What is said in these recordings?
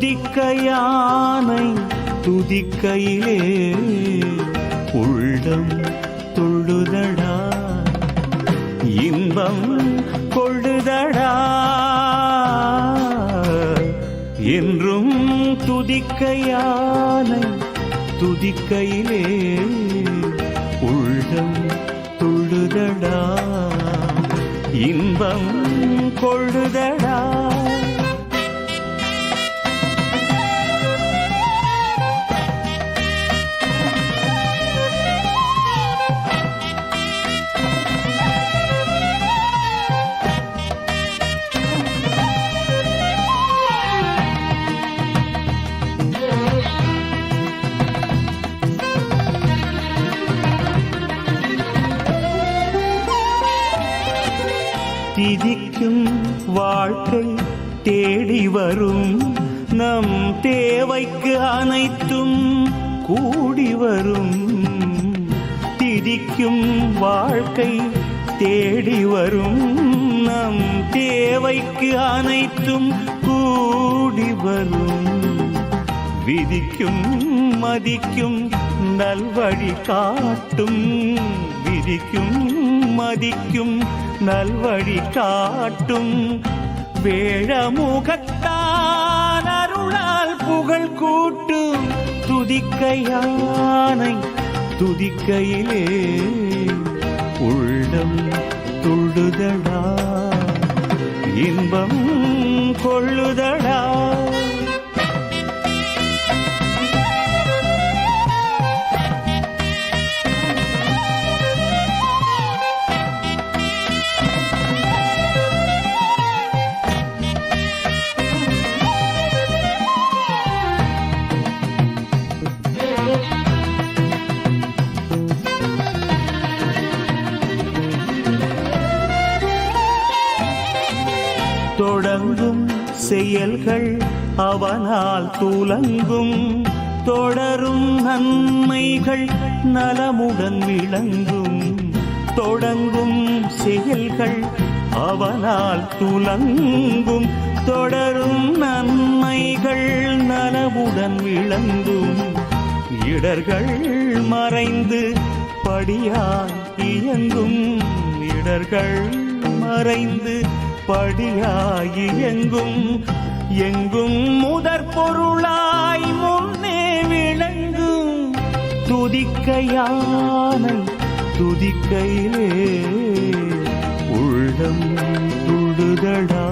துதிக்க யானை துதிக்கையிலே உள்ளம் துள்ளுதடா, இன்பம் கொள்ளுதடா. என்றும் துதிக்க யானை துதிக்கையிலே உள்ளம் துள்ளுதடா, இன்பம் கொள்ளுதடா. திதிக்கும் வாழ்க்கை தேடி வரும், நம் தேவைக்கு அனைத்தும் கூடி வரும். திதிக்கும் வாழ்க்கை தேடி வரும், நம் தேவைக்கு அனைத்தும் கூடி வரும். விதிக்கும் மதிக்கும் நல்வழி காட்டும், விதிக்கும் மதிக்கும் நல்வழி காட்டும். வேழமுகத்தான் அருளால் புகழ் கூட்டும், துதிக்க யானை துதிக்கையிலே உள்ளம் துள்ளுதடா, இன்பம் கொள்ளுதடா. தொடங்கும் செயல்கள் அவனால் துலங்கும், தொடரும் நன்மைகள் நலமுடன் விளங்கும். தொடங்கும் செயல்கள் அவனால் துலங்கும், தொடரும் நன்மைகள் நலமுடன் விளங்கும். இடர்கள் மறைந்து படியாய் இயங்கும், இடர்கள் மறைந்து படியாகி எங்கும். எங்கும் முதற் பொருளாய் முன்னே விளங்கும், துதிக்க யானை துதிக்கையிலே உள்ளம் துள்ளுதடா,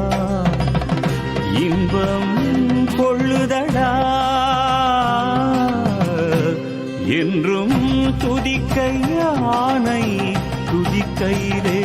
இன்பம் கொள்ளுதடா. என்றும் துதிக்க யானை துதிக்கையிலே